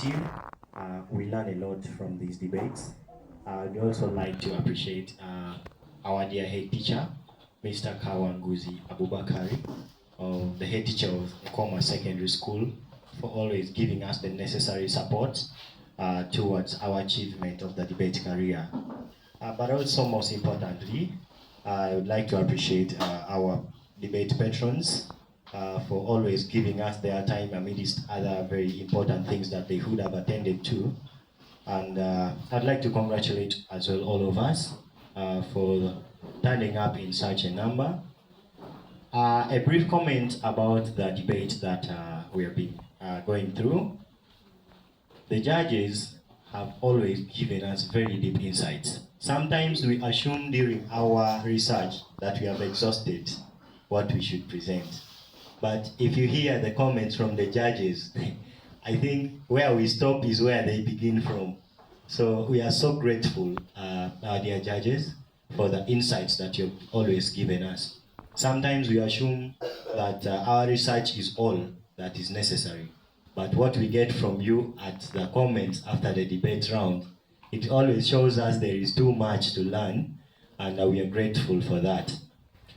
informative. We learn a lot from these debates. We also like to appreciate our dear head teacher, Mr. Kawanguzi Abubakari, the head teacher of Nkoma Secondary School, for always giving us the necessary support towards our achievement of the debate career. But also, most importantly, I would like to appreciate our debate patrons for always giving us their time amidst other very important things that they would have attended to. And I'd like to congratulate as well all of us for turning up in such a number. A brief comment about the debate that we have been going through. The judges have always given us very deep insights. Sometimes we assume during our research that we have exhausted what we should present. But if you hear the comments from the judges, I think where we stop is where they begin from. So we are so grateful, our dear judges, for the insights that you've always given us. Sometimes we assume that our research is all that is necessary. But what we get from you at the comments after the debate round, it always shows us there is too much to learn, and we are grateful for that.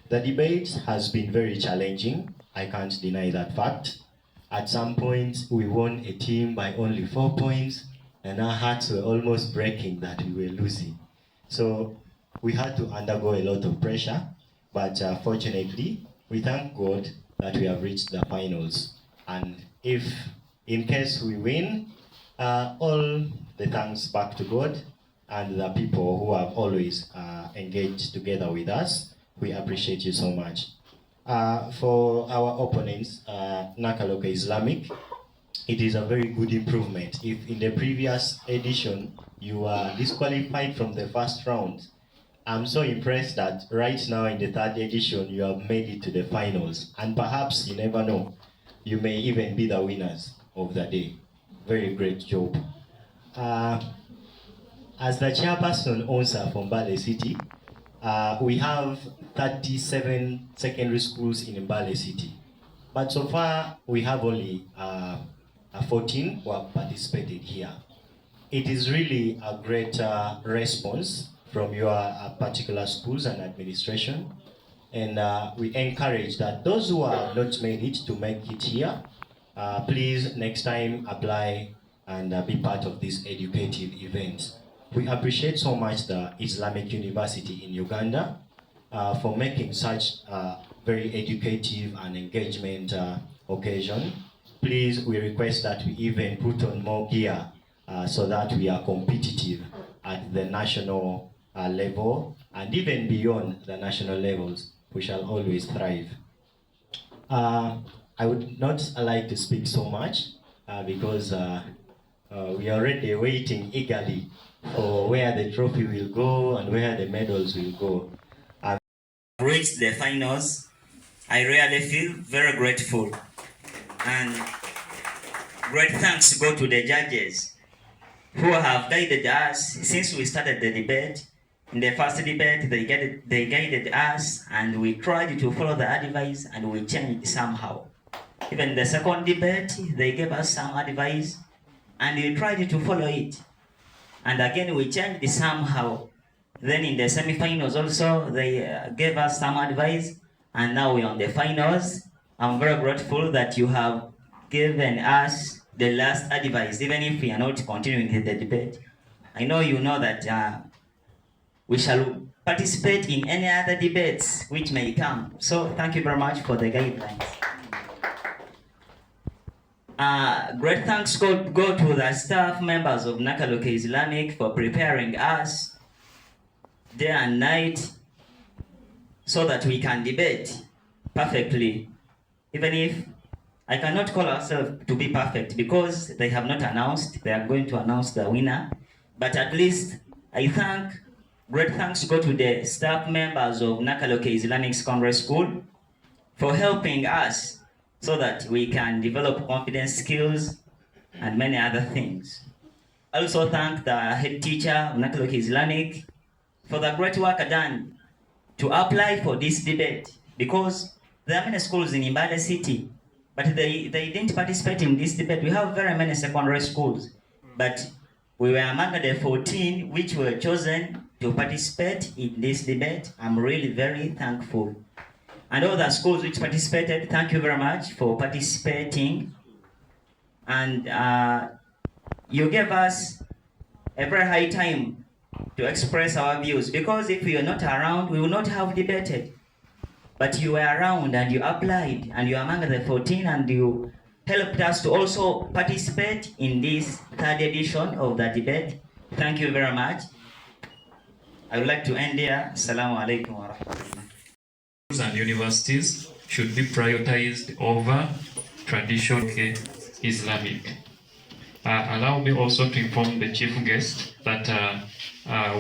The debate has been very challenging. I can't deny that fact. At some point, we won a team by only 4 points, and our hearts were almost breaking that we were losing. So we had to undergo a lot of pressure, but fortunately, we thank God that we have reached the finals. And if, in case we win, all the thanks back to God and the people who have always engaged together with us. We appreciate you so much. For our opponents, Nakaloka Islamic, it is a very good improvement. If in the previous edition you were disqualified from the first round, I'm so impressed that right now in the third edition you have made it to the finals, and perhaps, you never know, you may even be the winners of the day. Very great job. As the chairperson owner from Mbale City, we have 37 secondary schools in Mbale City. But so far, we have only 14 who have participated here. It is really a great response from your particular schools and administration. And we encourage that those who have not made it to make it here, please next time apply and be part of this educative event. We appreciate so much the Islamic University in Uganda for making such a very educative and engagement occasion. Please, we request that we even put on more gear so that we are competitive at the national level and even beyond the national levels. We shall always thrive. I would not like to speak so much because we are already waiting eagerly for where the trophy will go and where the medals will go. I've reached the finals. I really feel very grateful, and great thanks go to the judges who have guided us since we started the debate. In the first debate, they guided us, and we tried to follow the advice, and we changed somehow. Even the second debate, they gave us some advice, and we tried to follow it. And again, we changed somehow. Then in the semi-finals also, they gave us some advice, and now we're on the finals. I'm very grateful that you have given us the last advice, even if we are not continuing the debate. I know you know that we shall participate in any other debates which may come. So thank you very much for the guidelines. Great thanks go to the staff members of Nakaloka Islamic for preparing us day and night so that we can debate perfectly. Even if I cannot call ourselves to be perfect because they have not announced, they are going to announce the winner. But at least great thanks go to the staff members of Nakaloka Islamic Secondary School for helping us so that we can develop confidence skills and many other things. I also thank the head teacher of Nakaloka Islamic for the great work done to apply for this debate, because there are many schools in Mbale City but they didn't participate in this debate. We have very many secondary schools, but we were among the 14 which were chosen to participate in this debate. I'm really very thankful. And all the schools which participated, thank you very much for participating. And you gave us a very high time to express our views, because if we were not around, we would not have debated. But you were around and you applied, and you are among the 14, and you helped us to also participate in this third edition of the debate. Thank you very much. I would like to end here. Assalamu alaikum wa rahmatullah. And universities should be prioritized over traditional Islamic. Allow me also to inform the chief guest that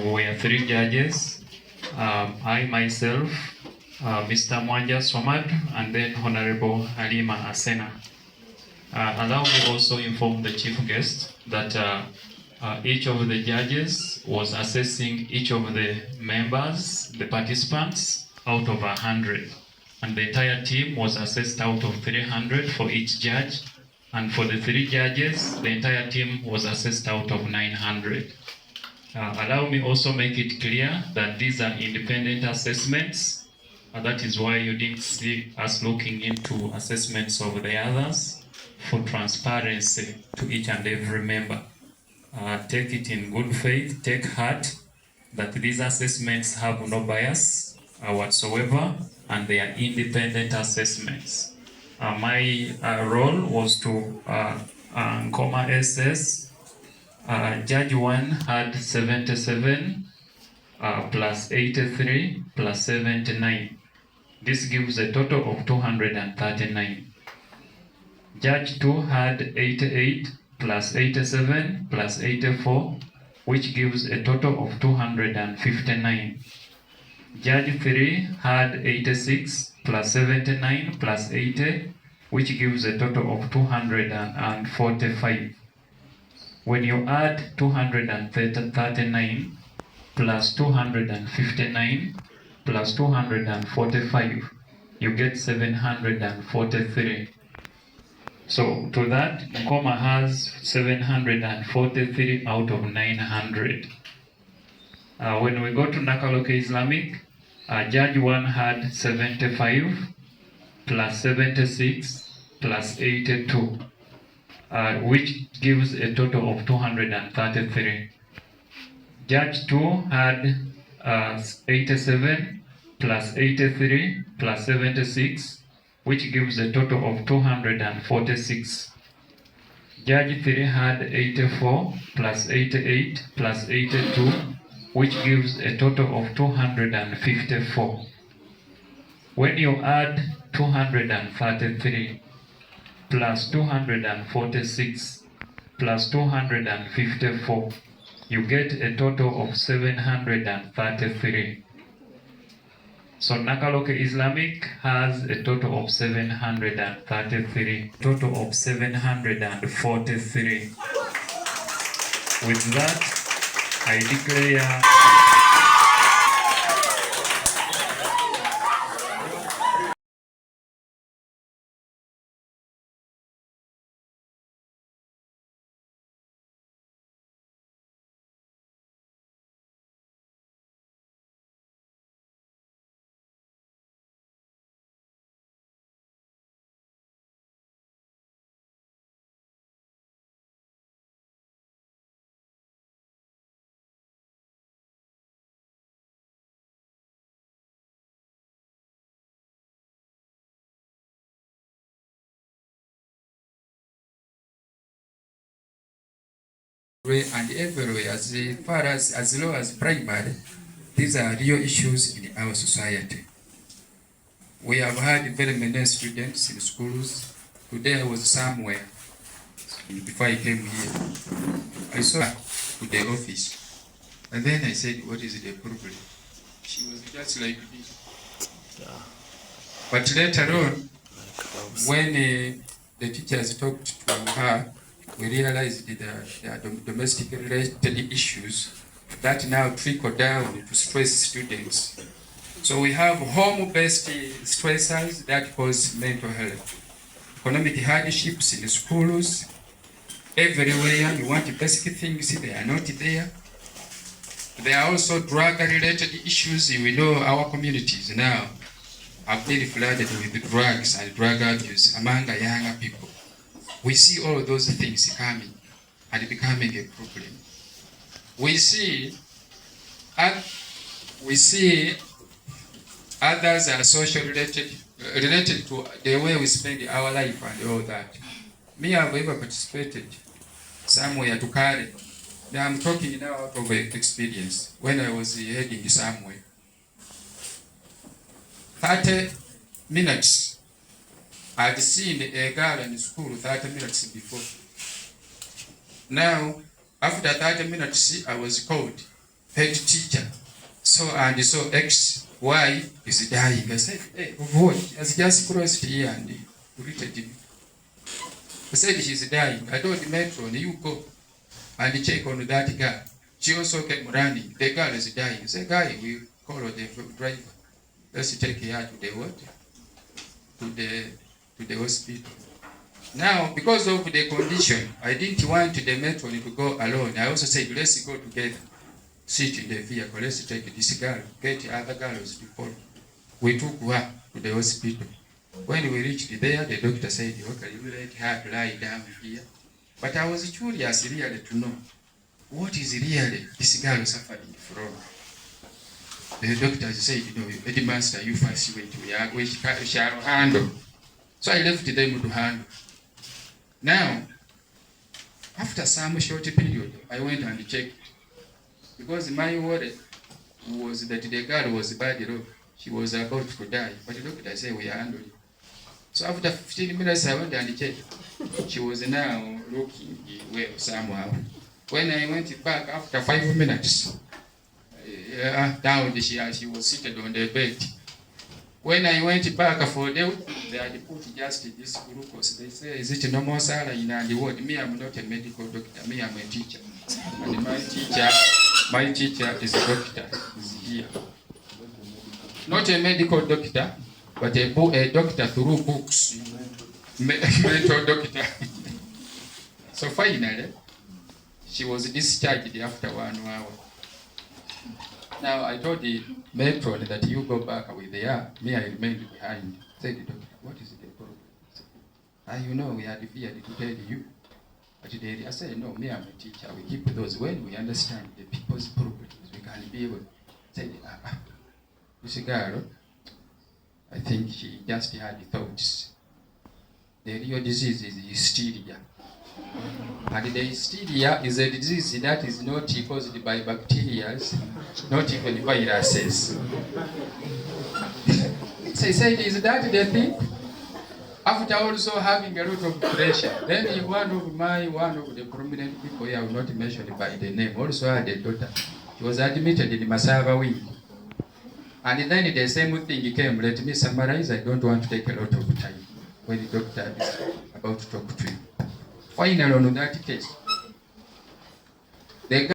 we are 3 judges. I myself, Mr. Mwanja Somad, and then Honorable Halima Asena. Allow me also inform the chief guest that each of the judges was assessing each of the members, the participants, out of 100. And the entire team was assessed out of 300 for each judge. And for the 3 judges, the entire team was assessed out of 900. Allow me also make it clear that these are independent assessments. That is why you didn't see us looking into assessments of the others for transparency to each and every member. Take it in good faith, take heart that these assessments have no bias whatsoever, and they are independent assessments. My role was to Nkoma SS. Judge 1 had 77 plus 83 plus 79. This gives a total of 239. Judge 2 had 88 plus 87 plus 84, which gives a total of 259. Judge 3 had 86 plus 79 plus 80, which gives a total of 245. When you add 239 plus 259 plus 245, you get 743. So to that, Nkoma has 743 out of 900. When we go to Nakaloke Islamic, Judge 1 had 75 plus 76 plus 82, which gives a total of 233. Judge 2 had 87 plus 83 plus 76, which gives a total of 246. Judge 3 had 84 plus 88 plus 82, which gives a total of 254. When you add 233 plus 246 plus 254, you get a total of 733. So Nakaloke Islamic has a total of 733, total of 743. With that, I declare and everywhere, as far as low as primary, these are real issues in our society. We have had very many students in schools. Today I was somewhere, before I came here, I saw her to the office, and then I said, what is the problem? She was just like this. But later on, when the teachers talked to her, we realized that there are domestic related issues that now trickle down to stress students. So we have home-based stressors that cause mental health. economic hardships in the schools. Everywhere you want basic things, they are not there. There are also drug-related issues. We know our communities now have been flooded with drugs and drug abuse among the younger people. We see all those things coming and becoming a problem. We see others are social related to the way we spend our life and all that. Me, I've ever participated somewhere to carry. Now I'm talking now out of experience. When I was heading somewhere, 30 minutes, I'd seen a girl in school 30 minutes before. Now, after 30 minutes, I was called head teacher. So and so X, Y is dying. I said, hey, what? Has just crossed here and greeted me. I said, she's dying. I told the matron, you go and check on that girl. She also came running. The girl is dying. I said, guy, we call the driver. Let's take her to the what? To the hospital. Now, because of the condition, I didn't want the matron to go alone. I also said, let's go together. Sit in the vehicle. Let's take this girl, get other girls to follow. We took her to the hospital. When we reached there, the doctor said, okay, you let her lie down here. But I was curious really to know what is really this girl suffering from. The doctor said, headmaster, you first wait, we shall handle. So I left them to handle. Now, after some short period, I went and checked. Because my worry was that the girl was badly off. She was about to die. But the doctor said, we are handling. So after 15 minutes, I went and checked. She was now looking well somehow. When I went back after 5 minutes, down she was seated on the bed. When I went back for them, they had put just this glucose. They say, is it normal saline and the word? Me, I'm not a medical doctor. Me, I'm a teacher. And my teacher is a doctor. Is here. Not a medical doctor, but a doctor through books. Mental doctor. So finally, she was discharged after 1 hour. Now I told the matron that you go back with her. Me, I remained behind. Said the doctor, what is the problem? You know, we had feared to tell you. But I said, no, me, I'm a teacher. We keep those when we understand the people's problems. We can be able to say, this girl, I think she just had thoughts. The real disease is hysteria. And the hysteria is a disease that is not caused by bacteria, not even viruses. So he said, is that the thing? After also having a lot of pressure, then one of the prominent people here, not mentioned by the name, also had a daughter. She was admitted in the Masava wing. And then the same thing came. Let me summarize. I don't want to take a lot of time when the doctor is about to talk to you. Finally, on that case, the